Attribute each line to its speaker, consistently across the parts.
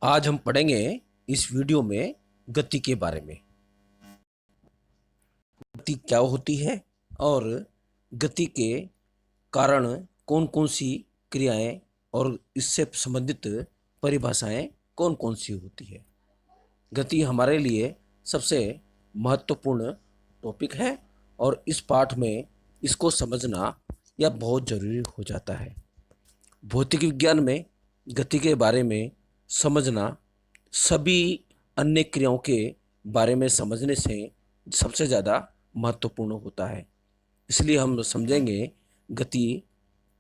Speaker 1: आज हम पढ़ेंगे इस वीडियो में गति के बारे में। गति क्या होती है और गति के कारण कौन कौन सी क्रियाएं और इससे संबंधित परिभाषाएं कौन कौन सी होती है। गति हमारे लिए सबसे महत्वपूर्ण टॉपिक है और इस पाठ में इसको समझना यह बहुत जरूरी हो जाता है। भौतिक विज्ञान में गति के बारे में समझना सभी अन्य क्रियाओं के बारे में समझने से सबसे ज़्यादा महत्वपूर्ण होता है। इसलिए हम समझेंगे गति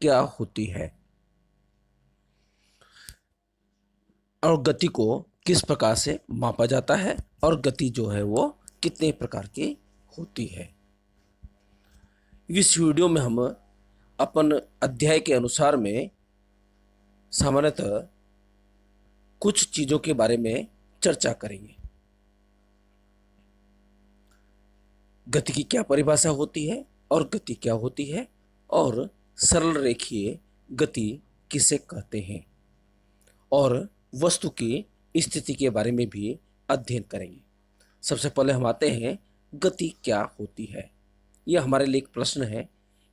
Speaker 1: क्या होती है और गति को किस प्रकार से मापा जाता है और गति जो है वो कितने प्रकार की होती है। इस वीडियो में हम अपन अध्याय के अनुसार में सामान्यतः कुछ चीज़ों के बारे में चर्चा करेंगे। गति की क्या परिभाषा होती है और गति क्या होती है और सरल रेखीय गति किसे कहते हैं और वस्तु की स्थिति के बारे में भी अध्ययन करेंगे। सबसे पहले हम आते हैं गति क्या होती है। यह हमारे लिए एक प्रश्न है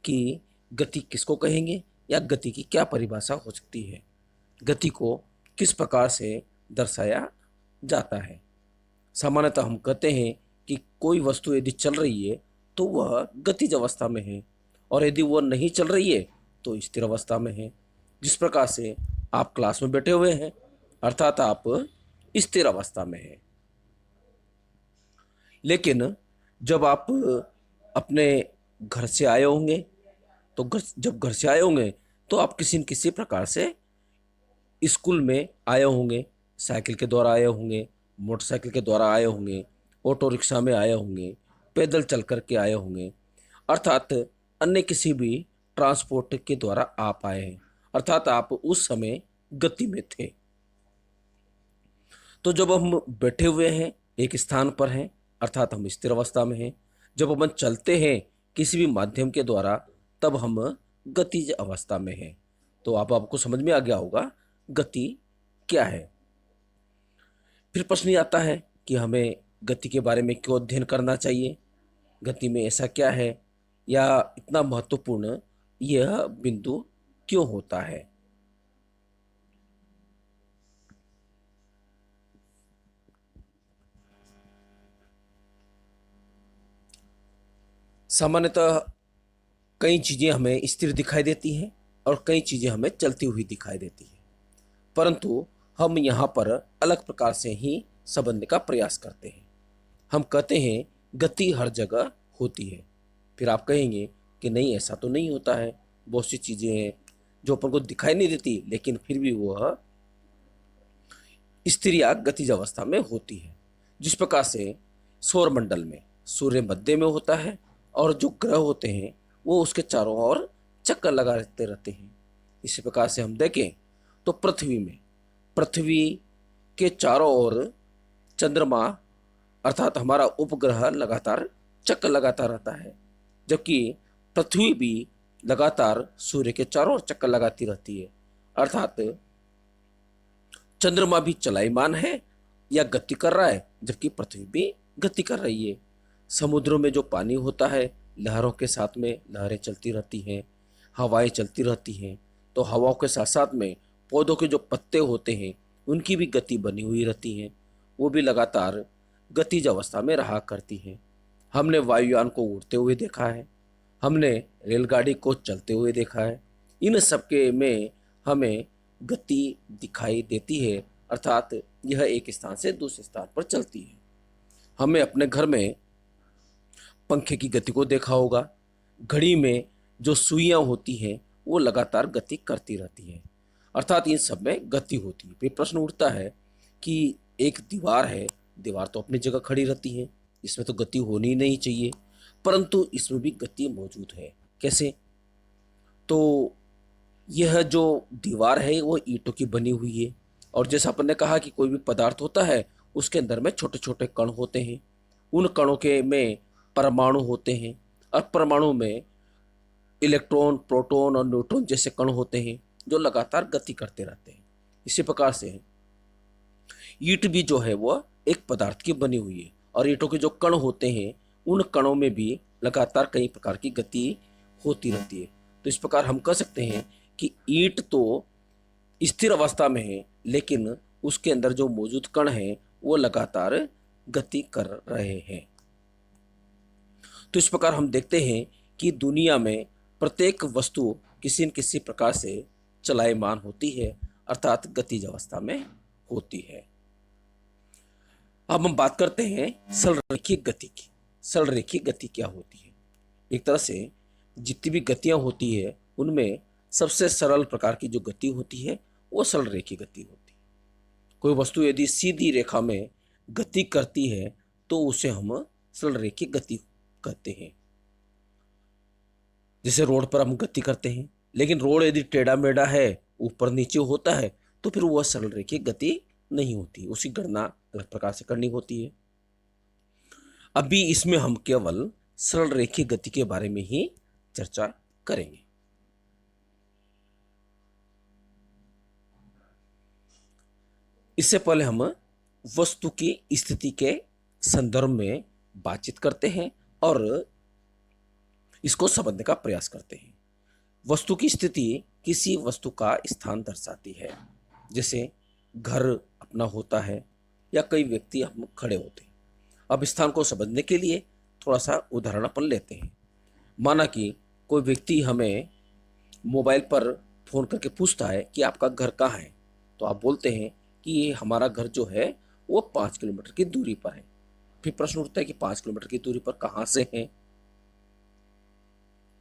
Speaker 1: कि गति किसको कहेंगे या गति की क्या परिभाषा हो सकती है, गति को किस प्रकार से दर्शाया जाता है। सामान्यतः हम कहते हैं कि कोई वस्तु यदि चल रही है तो वह गतिज अवस्था में है और यदि वह नहीं चल रही है तो स्थिर अवस्था में है। जिस प्रकार से आप क्लास में बैठे हुए हैं अर्थात आप स्थिर अवस्था में हैं। लेकिन जब आप अपने घर से आए होंगे तो जब घर से आए होंगे तो आप किसी न किसी प्रकार से स्कूल में आए होंगे, साइकिल के द्वारा आए होंगे, मोटरसाइकिल के द्वारा आए होंगे, ऑटो रिक्शा में आए होंगे, पैदल चल कर के आए होंगे, अर्थात अन्य किसी भी ट्रांसपोर्ट के द्वारा आप आए हैं, अर्थात आप उस समय गति में थे। तो जब हम बैठे हुए हैं एक स्थान पर हैं अर्थात हम स्थिर अवस्था में हैं। जब हम चलते हैं किसी भी माध्यम के द्वारा तब हम गतिज अवस्था में हैं। तो आपको समझ में आ गया होगा गति क्या है। फिर प्रश्न ये आता है कि हमें गति के बारे में क्यों अध्ययन करना चाहिए, गति में ऐसा क्या है या इतना महत्वपूर्ण यह बिंदु क्यों होता है। सामान्यतः कई चीज़ें हमें स्थिर दिखाई देती हैं और कई चीज़ें हमें चलती हुई दिखाई देती हैं, परंतु हम यहाँ पर अलग प्रकार से ही समझने का प्रयास करते हैं। हम कहते हैं गति हर जगह होती है, फिर आप कहेंगे कि नहीं ऐसा तो नहीं होता है, बहुत सी चीज़ें हैं जो अपन को दिखाई नहीं देती लेकिन फिर भी वह स्थिर या गतिज अवस्था में होती है। जिस प्रकार से सौरमंडल में सूर्य मध्य में होता है और जो ग्रह होते हैं वो उसके चारों ओर चक्कर लगाते रहते हैं। इसी प्रकार से हम देखें तो पृथ्वी के चारों ओर चंद्रमा अर्थात हमारा उपग्रह लगातार चक्कर लगाता रहता है, जबकि पृथ्वी भी लगातार सूर्य के चारों ओर चक्कर लगाती रहती है। अर्थात चंद्रमा भी चलायमान है या गति कर रहा है जबकि पृथ्वी भी गति कर रही है। समुद्रों में जो पानी होता है लहरों के साथ में लहरें चलती रहती हैं, हवाएं चलती रहती हैं, तो हवाओं के साथ साथ में पौधों के जो पत्ते होते हैं उनकी भी गति बनी हुई रहती है, वो भी लगातार गतिज अवस्था में रहा करती हैं। हमने वायुयान को उड़ते हुए देखा है, हमने रेलगाड़ी को चलते हुए देखा है। इन सबके में हमें गति दिखाई देती है, अर्थात यह एक स्थान से दूसरे स्थान पर चलती है। हमें अपने घर में पंखे की गति को देखा होगा, घड़ी में जो सुइयां होती हैं वो लगातार गति करती रहती हैं, अर्थात इन सब में गति होती है। फिर प्रश्न उठता है कि एक दीवार है, दीवार तो अपनी जगह खड़ी रहती है, इसमें तो गति होनी ही नहीं चाहिए, परंतु इसमें भी गति मौजूद है। कैसे? तो यह जो दीवार है वो ईंटों की बनी हुई है और जैसा अपन ने कहा कि कोई भी पदार्थ होता है उसके अंदर में छोटे छोटे कण होते हैं, उन कणों के में परमाणु होते हैं और परमाणु में इलेक्ट्रॉन, प्रोटॉन और न्यूट्रॉन जैसे कण होते हैं जो लगातार गति करते रहते हैं। इसी प्रकार से ईंट भी जो है वो एक पदार्थ की बनी हुई है और ईंटों के जो कण होते हैं उन कणों में भी लगातार कई प्रकार की गति होती रहती है। तो इस प्रकार हम कह सकते हैं कि ईंट तो स्थिर अवस्था में है, लेकिन उसके अंदर जो मौजूद कण है वो लगातार गति कर रहे हैं। तो इस प्रकार हम देखते हैं कि दुनिया में प्रत्येक वस्तु किसी न किसी प्रकार से चलायमान होती है, अर्थात गतिज अवस्था में होती है। अब हम बात करते हैं सरलरेखीय गति की। सरलरेखीय गति क्या होती है? एक तरह से जितनी भी गतियां होती है उनमें सबसे सरल प्रकार की जो गति होती है वो सरलरेखीय गति होती है। कोई वस्तु यदि सीधी रेखा में गति करती है तो उसे हम सरलरेखीय गति कहते हैं। जैसे रोड पर हम गति करते हैं, लेकिन रोड यदि टेढ़ा मेढ़ा है, ऊपर नीचे होता है, तो फिर वह सरलरेखीय गति नहीं होती, उसकी गणना अलग प्रकार से करनी होती है। अभी इसमें हम केवल सरलरेखीय गति के बारे में ही चर्चा करेंगे। इससे पहले हम वस्तु की स्थिति के संदर्भ में बातचीत करते हैं और इसको समझने का प्रयास करते हैं। वस्तु की स्थिति किसी वस्तु का स्थान दर्शाती है। जैसे घर अपना होता है या कई व्यक्ति हम खड़े होते हैं। अब स्थान को समझने के लिए थोड़ा सा उदाहरण अपन लेते हैं। माना कि कोई व्यक्ति हमें मोबाइल पर फोन करके पूछता है कि आपका घर कहाँ है, तो आप बोलते हैं कि ये हमारा घर जो है वो 5 किलोमीटर की दूरी पर है। फिर प्रश्न उठता है कि 5 किलोमीटर की दूरी पर कहाँ से है?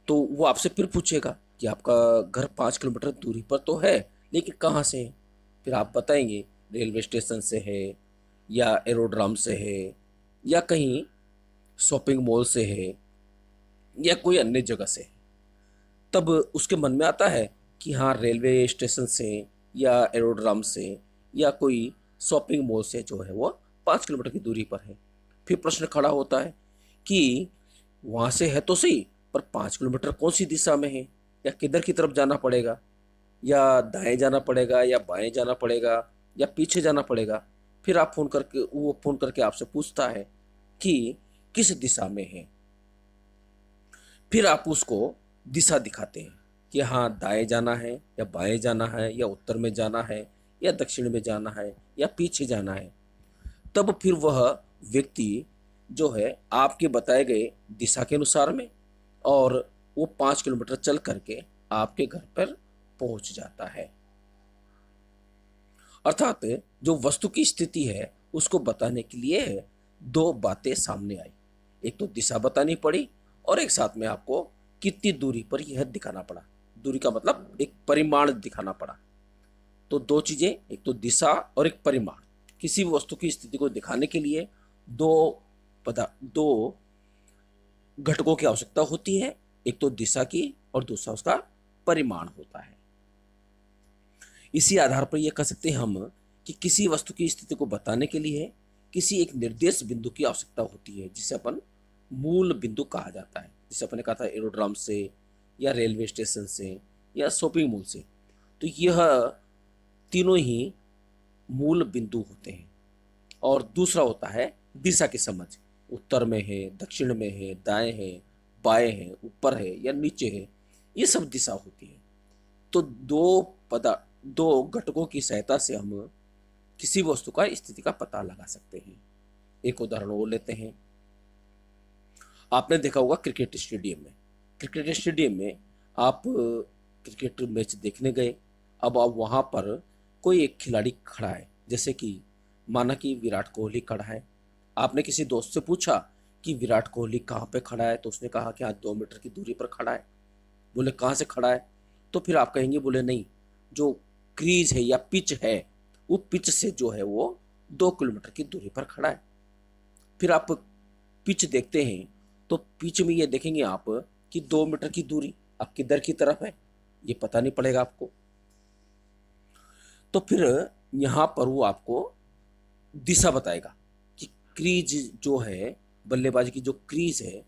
Speaker 1: तो वो आपसे फिर पूछेगा कि आपका घर 5 किलोमीटर दूरी पर तो है, लेकिन कहाँ से है? फिर आप बताएंगे रेलवे स्टेशन से है या एरोड्राम से है या कहीं शॉपिंग मॉल से है या कोई अन्य जगह से है। तब उसके मन में आता है कि हाँ, रेलवे स्टेशन से या एरोड्राम से या कोई शॉपिंग मॉल से जो है वो 5 किलोमीटर की दूरी पर है। फिर प्रश्न खड़ा होता है कि वहाँ से है तो सही, पर 5 किलोमीटर कौन सी दिशा में है, या किधर की तरफ जाना पड़ेगा, या दाएं जाना पड़ेगा या बाएं जाना पड़ेगा या पीछे जाना पड़ेगा। फिर वो फोन करके आपसे पूछता है कि किस दिशा में है। फिर आप उसको दिशा दिखाते हैं कि हाँ, दाएं जाना है या बाएं जाना है या उत्तर में जाना है या दक्षिण में जाना है या पीछे जाना है। तब फिर वह व्यक्ति जो है आपके बताए गए दिशा के अनुसार में और वो 5 किलोमीटर चल करके आपके घर पर पहुंच जाता है। अर्थात जो वस्तु की स्थिति है उसको बताने के लिए दो बातें सामने आई। एक तो दिशा बतानी पड़ी और एक साथ में आपको कितनी दूरी पर यह दिखाना पड़ा। दूरी का मतलब एक परिमाण दिखाना पड़ा। तो दो चीजें, एक तो दिशा और एक परिमाण। किसी भी वस्तु की स्थिति को दिखाने के लिए दो घटकों की आवश्यकता होती है। एक तो दिशा की और दूसरा उसका परिमाण होता है। इसी आधार पर यह कह सकते हैं हम कि किसी वस्तु की स्थिति को बताने के लिए किसी एक निर्देश बिंदु की आवश्यकता होती है, जिसे अपन मूल बिंदु कहा जाता है। जिसे अपने कहा था एरोड्राम से या रेलवे स्टेशन से या शॉपिंग मॉल से। तो यह तीनों ही मूल बिंदु होते हैं। और दूसरा होता है दिशा की समझ। उत्तर में है, दक्षिण में है, दाएं है, बाएं है, ऊपर है या नीचे है, ये सब दिशा होती है। तो दो घटकों की सहायता से हम किसी वस्तु का स्थिति का पता लगा सकते हैं। एक उदाहरण वो लेते हैं। आपने देखा होगा क्रिकेट स्टेडियम में आप क्रिकेट मैच देखने गए। अब आप वहाँ पर कोई एक खिलाड़ी खड़ा है, जैसे कि माना कि विराट कोहली खड़ा है। आपने किसी दोस्त से पूछा कि विराट कोहली कहाँ पे खड़ा है, तो उसने कहा कि हाँ, 2 मीटर की दूरी पर खड़ा है। बोले कहाँ से खड़ा है? तो फिर आप कहेंगे, बोले नहीं, जो क्रीज है या पिच है, वो पिच से जो है वो 2 किलोमीटर की दूरी पर खड़ा है। फिर आप पिच देखते हैं तो पिच में ये देखेंगे आप कि 2 मीटर की दूरी अब किधर की तरफ है, ये पता नहीं पड़ेगा आपको। तो फिर यहाँ पर वो आपको दिशा बताएगा कि क्रीज जो है, बल्लेबाजी की जो क्रीज है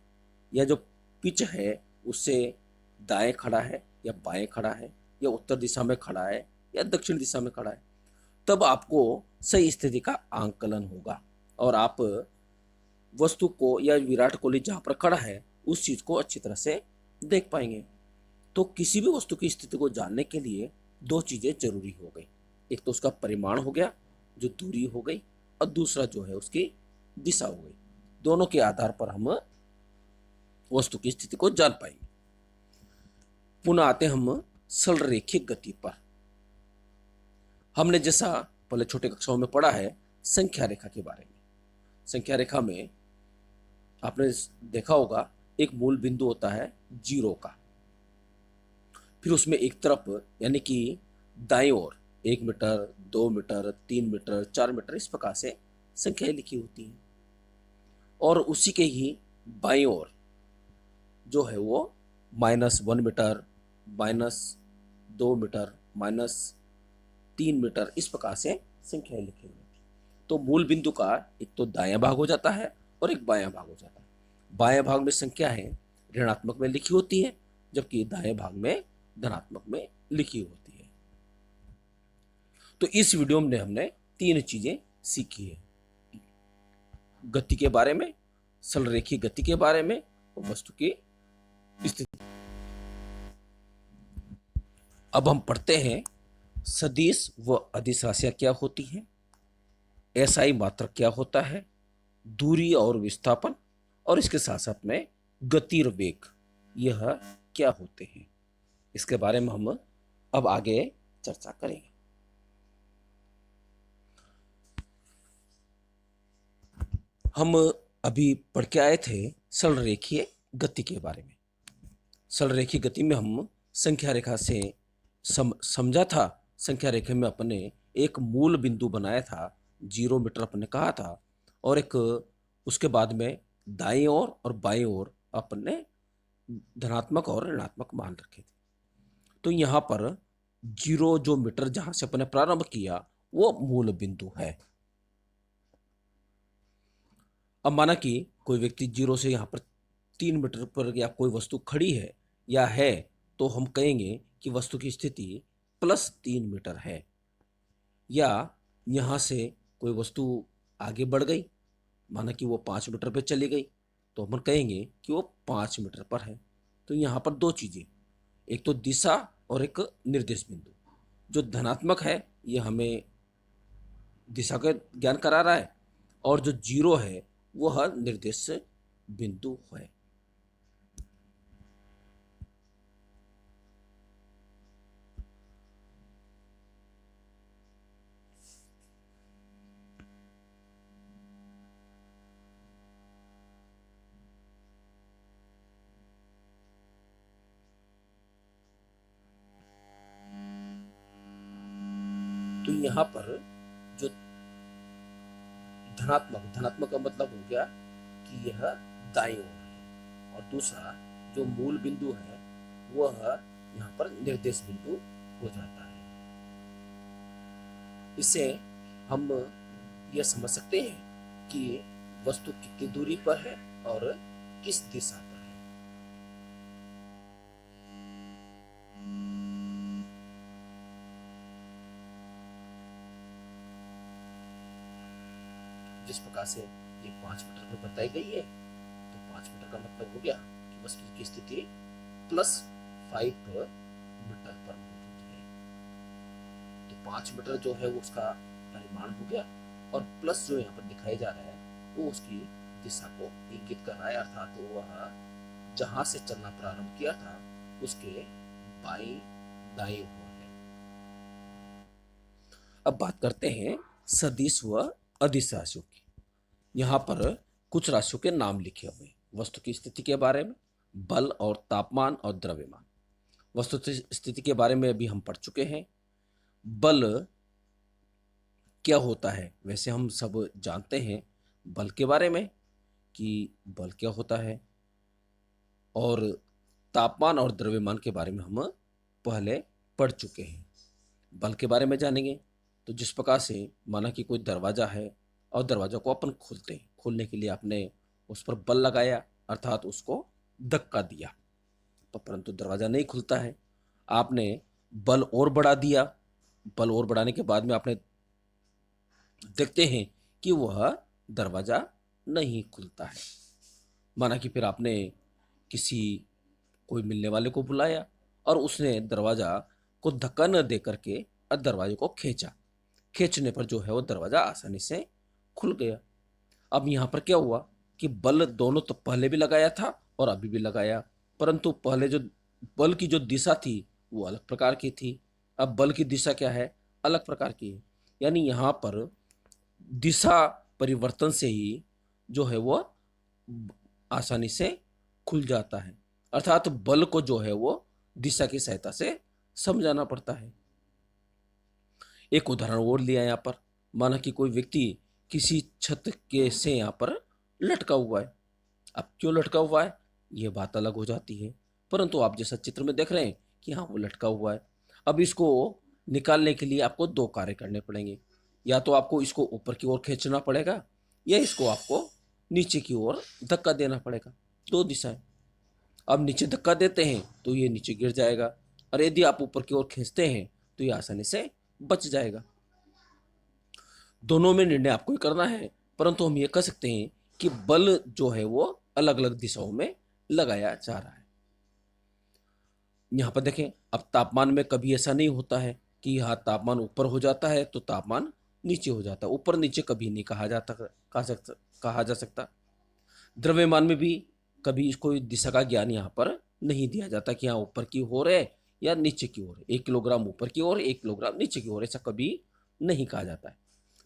Speaker 1: या जो पिच है, उससे दाएं खड़ा है या बाएं खड़ा है या उत्तर दिशा में खड़ा है या दक्षिण दिशा में खड़ा है। तब आपको सही स्थिति का आंकलन होगा और आप वस्तु को या विराट कोहली जहाँ पर खड़ा है उस चीज को अच्छी तरह से देख पाएंगे। तो किसी भी वस्तु की स्थिति को जानने के लिए दो चीजें जरूरी हो गई। एक तो उसका परिमाण हो गया, जो दूरी हो गई, और दूसरा जो है उसकी दिशा हो गई। दोनों के आधार पर हम वस्तु की स्थिति को जान पाएंगे। पुनः आते हम सरल रेखीय गति पर। हमने जैसा पहले छोटे कक्षाओं में पढ़ा है संख्या रेखा के बारे में। संख्या रेखा में आपने देखा होगा एक मूल बिंदु होता है जीरो का, फिर उसमें एक तरफ यानी कि दाईं ओर 1 मीटर, 2 मीटर, 3 मीटर, 4 मीटर इस प्रकार से संख्याएं लिखी होती हैं। और उसी के ही बाईं ओर जो है वो -1 मीटर, -2 मीटर, -3 मीटर इस प्रकार से संख्याएं लिखी हुई होती हैं। तो मूल बिंदु का एक तो दायां भाग हो जाता है और एक बायां भाग हो जाता है। बाएं भाग में संख्याएं ऋणात्मक में लिखी होती है, जबकि दाएं भाग में धनात्मक में लिखी होती है। तो इस वीडियो में हमने 3 चीजें सीखी है, गति के बारे में, सरल रेखीय गति के बारे में और वस्तु की स्थिति। अब हम पढ़ते हैं सदिश व अदिश राशियां क्या होती हैं, एसआई मात्रक क्या होता है, दूरी और विस्थापन, और इसके साथ साथ में गति और वेग यह क्या होते हैं, इसके बारे में हम अब आगे चर्चा करेंगे। हम अभी पढ़ के आए थे सरल रेखीय गति के बारे में। सरल रेखीय गति में हम संख्या रेखा से समझा था। संख्या रेखा में अपने एक मूल बिंदु बनाया था, 0 मीटर अपने कहा था, और एक उसके बाद में दाईं ओर और बाईं ओर अपने धनात्मक और ऋणात्मक मान रखे थे। तो यहाँ पर 0 जो मीटर जहां से अपने प्रारंभ किया वो मूल बिंदु है। अब माना कि कोई व्यक्ति 0 से यहाँ पर 3 मीटर पर या कोई वस्तु खड़ी है या है, तो हम कहेंगे कि वस्तु की स्थिति +3 मीटर है। या यहाँ से कोई वस्तु आगे बढ़ गई, माना कि वो 5 मीटर पे चली गई, तो हम कहेंगे कि वो 5 मीटर पर है। तो यहाँ पर दो चीजें, एक तो दिशा और एक निर्देश बिंदु। जो धनात्मक है ये हमें दिशा का ज्ञान करा रहा है, और जो 0 है वह निर्देश बिंदु है। तो यहाँ पर जो धनात्मक का मतलब हो गया कि यह दाईं ओर है, और दूसरा जो मूल बिंदु है वह यहाँ पर निर्देश बिंदु हो जाता है। इससे हम यह समझ सकते हैं कि वस्तु कितनी दूरी पर है और किस दिशा पर है। जिस प्रकार से ये 5 मीटर पर बताई गई है, तो 5 मीटर का मतलब हो गया कि वस्तु की स्थिति +5 मीटर पर मौजूद है। तो 5 मीटर जो है वो उसका परिमाण हो गया, और प्लस जो यहाँ पर दिखाया जा रहा है वो उसकी दिशा को इंगित कर रहा है, अर्थात तो वह जहां से चलना प्रारंभ किया था उसके बाईं दाईं ओर है। अब बात करते हैं सदिश व अदिश राशियों की। यहाँ पर कुछ राशियों के नाम लिखे हुए हैं। वस्तु की स्थिति के बारे में, बल और तापमान और द्रव्यमान। वस्तु स्थिति के बारे में अभी हम पढ़ चुके हैं। बल क्या होता है, वैसे हम सब जानते हैं बल के बारे में कि बल क्या होता है, और तापमान और द्रव्यमान के बारे में हम पहले पढ़ चुके हैं। बल के बारे में जानेंगे तो जिस प्रकार से माना कि कोई दरवाजा है और दरवाजा को अपन खोलते हैं, खोलने के लिए आपने उस पर बल लगाया, अर्थात उसको धक्का दिया, परंतु दरवाजा नहीं खुलता है। आपने बल और बढ़ा दिया, बल और बढ़ाने के बाद में आपने देखते हैं कि वह दरवाज़ा नहीं खुलता है। माना कि फिर आपने किसी कोई मिलने वाले को बुलाया और उसने दरवाज़ा को धक्का न दे करके दरवाजे को खींचा। खींचने पर जो है वो दरवाज़ा आसानी से खुल गया। अब यहाँ पर क्या हुआ कि बल दोनों तो पहले भी लगाया था और अभी भी लगाया, परंतु पहले जो बल की जो दिशा थी वो अलग प्रकार की थी। अब बल की दिशा क्या है, अलग प्रकार की है। यानी यहाँ पर दिशा परिवर्तन से ही जो है वो आसानी से खुल जाता है। अर्थात बल को जो है वो दिशा की सहायता से समझाना पड़ता है। एक उदाहरण और लिया यहाँ पर। माना कि कोई व्यक्ति किसी छत के से यहाँ पर लटका हुआ है। अब क्यों लटका हुआ है ये बात अलग हो जाती है, परंतु आप जैसा चित्र में देख रहे हैं कि हाँ वो लटका हुआ है। अब इसको निकालने के लिए आपको दो कार्य करने पड़ेंगे। या तो आपको इसको ऊपर की ओर खींचना पड़ेगा या इसको आपको नीचे की ओर धक्का देना पड़ेगा। दो दिशाएं। अब नीचे धक्का देते हैं तो ये नीचे गिर जाएगा, और यदि आप ऊपर की ओर खींचते हैं तो ये आसानी से बच जाएगा। दोनों में निर्णय आपको ही करना है, परंतु हम ये कह सकते हैं कि बल जो है वो अलग अलग दिशाओं में लगाया जा रहा है। यहाँ पर देखें, अब तापमान में कभी ऐसा नहीं होता है कि यहाँ तापमान ऊपर हो जाता है तो तापमान नीचे हो जाता है। ऊपर नीचे कभी नहीं कहा जा सकता। द्रव्यमान में भी कभी इसको दिशा का ज्ञान यहाँ पर नहीं दिया जाता कि यहाँ ऊपर की ओर है या नीचे की ओर है, 1 किलोग्राम ऊपर की ओर, 1 किलोग्राम नीचे की ओर, ऐसा कभी नहीं कहा जाता है।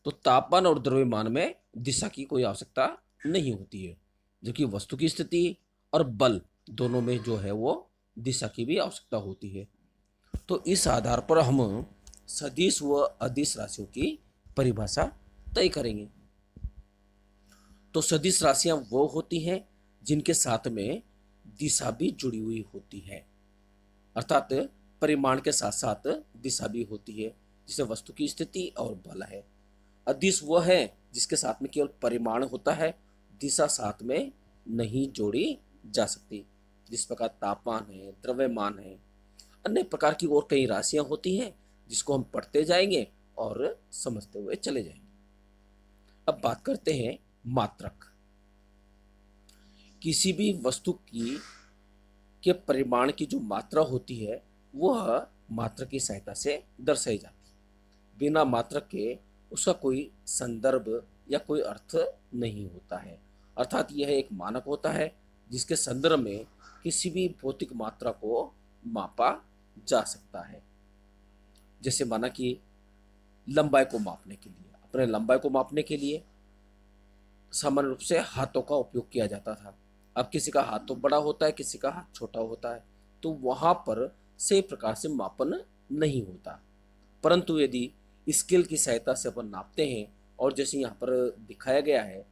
Speaker 1: तो तापमान और द्रव्यमान में दिशा की कोई आवश्यकता नहीं होती है, जबकि वस्तु की स्थिति और बल दोनों में जो है वो दिशा की भी आवश्यकता होती है। तो इस आधार पर हम सदिश व अदिश राशियों की परिभाषा तय करेंगे। तो सदिश राशियां वो होती हैं जिनके साथ में दिशा भी जुड़ी हुई होती है, अर्थात परिमाण के साथ साथ दिशा भी होती है, जिसे वस्तु की स्थिति और बल है। अदिश वह है जिसके साथ में केवल परिमाण होता है, दिशा साथ में नहीं जोड़ी जा सकती। जिस प्रकार तापमान है, द्रव्यमान है, अन्य प्रकार की और कई राशियां होती हैं जिसको हम पढ़ते जाएंगे और समझते हुए चले जाएंगे। अब बात करते हैं मात्रक। किसी भी वस्तु की के परिमाण की जो मात्रा होती है वह मात्रक की सहायता से दर्शाई जाती है। बिना मात्रक के उसका कोई संदर्भ या कोई अर्थ नहीं होता है। अर्थात यह एक मानक होता है जिसके संदर्भ में किसी भी भौतिक मात्रा को मापा जा सकता है। जैसे माना कि लंबाई को मापने के लिए, अपने लंबाई को मापने के लिए सामान्य रूप से हाथों का उपयोग किया जाता था। अब किसी का हाथ तो बड़ा होता है, किसी का हाथ छोटा होता है, तो वहां पर सही प्रकार से मापन नहीं होता। परंतु यदि स्केल की सहायता से अपन नापते हैं, और जैसे यहाँ पर दिखाया गया है,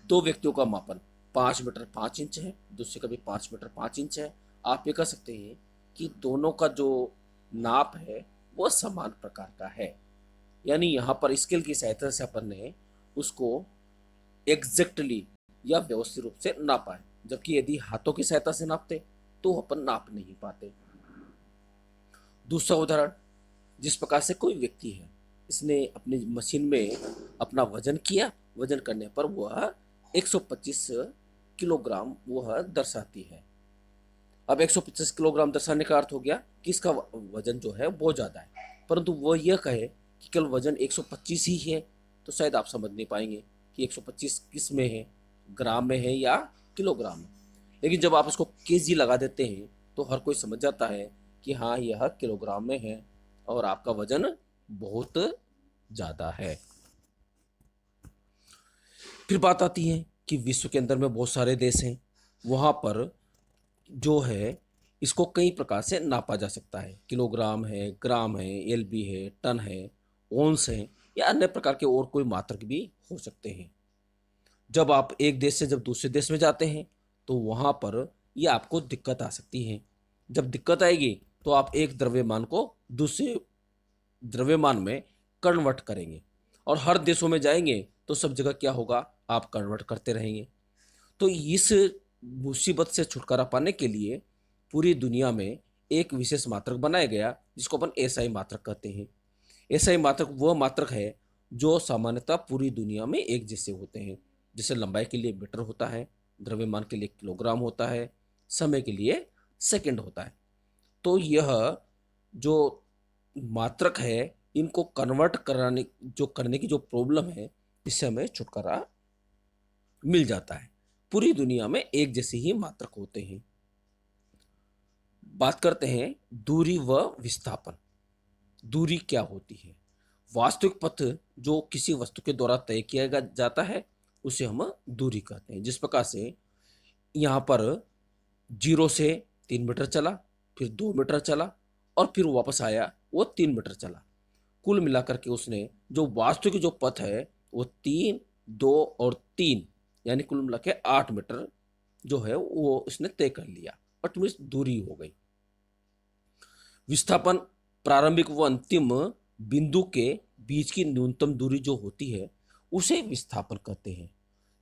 Speaker 1: दो व्यक्तियों का मापन 5 मीटर 5 इंच है, दूसरे का भी 5 मीटर 5 इंच है। आप ये कह सकते हैं कि दोनों का जो नाप है वह समान प्रकार का है। यानी यहाँ पर स्केल की सहायता से अपन ने उसको एग्जैक्टली या व्यवस्थित रूप से नापा है, जबकि यदि हाथों की सहायता से नापते तो अपन नाप नहीं पाते। दूसरा उदाहरण, जिस प्रकार से कोई व्यक्ति है, इसने अपनी मशीन में अपना वजन किया, वजन करने पर वह 125 किलोग्राम वह दर्शाती है। अब 125 किलोग्राम दर्शाने का अर्थ हो गया कि इसका वजन जो है बहुत ज़्यादा है, परंतु वह यह कहे कि केवल वजन 125 ही है, तो शायद आप समझ नहीं पाएंगे कि 125 किस में है, ग्राम में है या किलोग्राम में। लेकिन जब आप इसको केजी लगा देते हैं तो हर कोई समझ जाता है कि हाँ यह किलोग्राम में है और आपका वजन बहुत ज़्यादा है। फिर बात आती है कि विश्व के अंदर में बहुत सारे देश हैं, वहाँ पर जो है इसको कई प्रकार से नापा जा सकता है। किलोग्राम है, ग्राम है, एलबी है, टन है, ओंस है, या अन्य प्रकार के और कोई मात्रक भी हो सकते हैं। जब आप एक देश से जब दूसरे देश में जाते हैं तो वहाँ पर ये आपको दिक्कत आ सकती है। जब दिक्कत आएगी तो आप एक द्रव्यमान को दूसरे द्रव्यमान में कन्वर्ट करेंगे, और हर देशों में जाएंगे तो सब जगह क्या होगा, आप कन्वर्ट करते रहेंगे। तो इस मुसीबत से छुटकारा पाने के लिए पूरी दुनिया में एक विशेष मात्रक बनाया गया जिसको अपन एसआई मात्रक कहते हैं। एसआई मात्रक वह मात्रक है जो सामान्यतः पूरी दुनिया में एक जैसे होते हैं। जैसे लंबाई के लिए मीटर होता है, द्रव्यमान के लिए किलोग्राम होता है, समय के लिए सेकंड होता है। तो यह जो मात्रक है, इनको कन्वर्ट करने की जो प्रॉब्लम है, इससे हमें छुटकारा मिल जाता है। पूरी दुनिया में एक जैसे ही मात्रक होते हैं। बात करते हैं दूरी व विस्थापन। दूरी क्या होती है? वास्तविक पथ जो किसी वस्तु के द्वारा तय किया जाता है, उसे हम दूरी कहते हैं। जिस प्रकार से यहाँ पर 0 से 3 मीटर चला, फिर 2 मीटर चला और फिर वापस आया, वो 3 मीटर चला। कुल मिलाकर के उसने जो वास्तविक जो पथ है वो 3, 2 और 3 यानी कुल मिला के 8 मीटर जो है वो उसने तय कर लिया। बट मीन्स दूरी हो गई। विस्थापन प्रारंभिक व अंतिम बिंदु के बीच की न्यूनतम दूरी जो होती है उसे विस्थापन कहते हैं।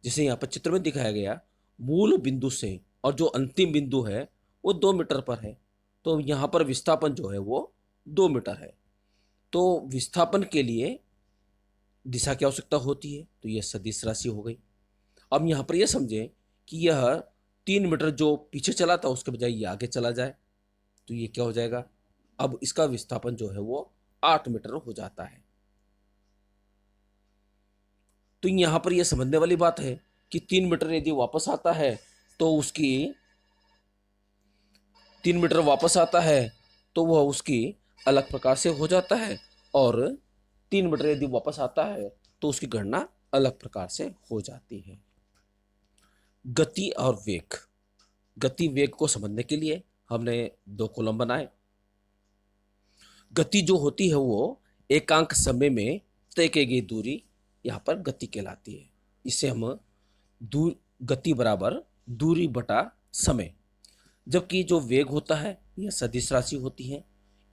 Speaker 1: जैसे यहाँ पर चित्र में दिखाया गया, मूल बिंदु से और जो अंतिम बिंदु है वो 2 मीटर पर है, तो यहाँ पर विस्थापन जो है वो 2 मीटर है। तो विस्थापन के लिए दिशा की आवश्यकता होती है, तो यह सदिश राशि हो गई। अब यहाँ पर यह समझें कि यह 3 मीटर जो पीछे चला था उसके बजाय ये आगे चला जाए, तो ये क्या हो जाएगा? अब इसका विस्थापन जो है वो 8 मीटर हो जाता है। तो यहां पर यह समझने वाली बात है कि 3 मीटर यदि वापस आता है तो उसकी 3 मीटर वापस आता है तो वह उसकी अलग प्रकार से हो जाता है, और 3 मीटर यदि वापस आता है तो उसकी गणना अलग प्रकार से हो जाती है। गति और वेग। गति वेग को समझने के लिए हमने 2 कॉलम बनाए। गति जो होती है वो एकांक समय में तय की गई दूरी यहाँ पर गति कहलाती है। इसे हम गति बराबर दूरी बटा समय। जबकि जो वेग होता है यह सदिश राशि होती है।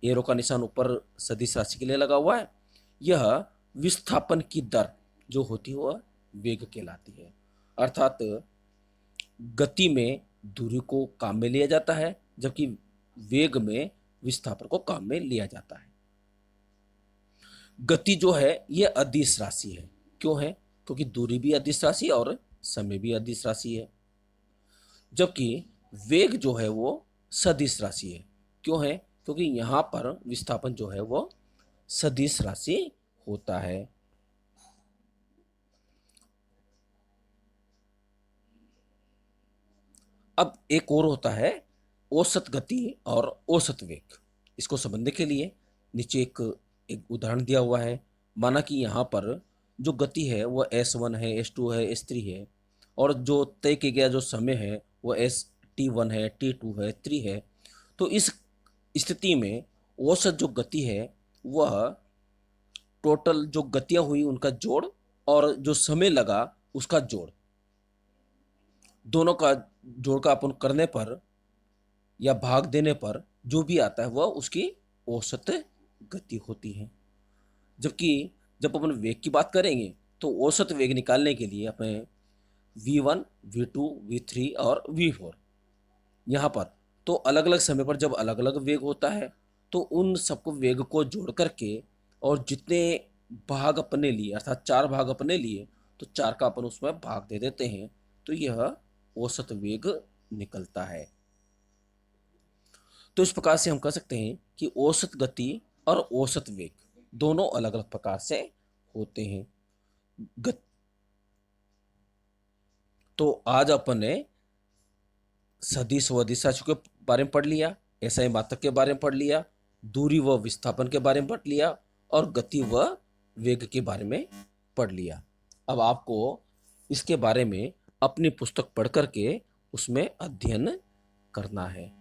Speaker 1: एरो का निशान ऊपर सदिश राशि के लिए लगा हुआ है। यह विस्थापन की दर जो होती है वह वेग कहलाती है। अर्थात गति में दूरी को काम में लिया जाता है, जबकि वेग में विस्थापन को काम में लिया जाता है। गति जो है यह अदिश राशि है। क्यों है? क्योंकि दूरी भी अदिश राशि और समय भी अदिश राशि है। जबकि वेग जो है वो सदिश राशि है। क्यों है? क्योंकि यहाँ पर विस्थापन जो है वो सदिश राशि होता है। अब एक और होता है औसत गति और औसत वेग। इसको समझने के लिए नीचे एक उदाहरण दिया हुआ है। माना कि यहाँ पर जो गति है वह S1 है, S2 है, S3 है, और जो तय किया गया जो समय है वह T1 है, T2 है, 3 है। तो इस स्थिति में औसत जो गति है वह टोटल जो गतियां हुई उनका जोड़ और जो समय लगा उसका जोड़, दोनों का जोड़ का अपन करने पर या भाग देने पर जो भी आता है वह उसकी औसत गति होती है। जबकि जब अपन वेग की बात करेंगे तो औसत वेग निकालने के लिए हमें V1, V2, V3 और V4 यहाँ पर तो अलग अलग समय पर जब अलग अलग वेग होता है तो उन सबको वेग को जोड़ करके और जितने भाग अपने लिए अर्थात 4 भाग अपने लिए तो 4 का अपन उसमें भाग दे देते हैं, तो यह औसत वेग निकलता है। तो इस प्रकार से हम कह सकते हैं कि औसत गति और औसत वेग दोनों अलग अलग प्रकार से होते हैं। तो आज अपन ने सदिश व दिशा के बारे में पढ़ लिया, SI मात्रक के बारे में पढ़ लिया, दूरी व विस्थापन के बारे में पढ़ लिया और गति व वेग के बारे में पढ़ लिया। अब आपको इसके बारे में अपनी पुस्तक पढ़ करके उसमें अध्ययन करना है।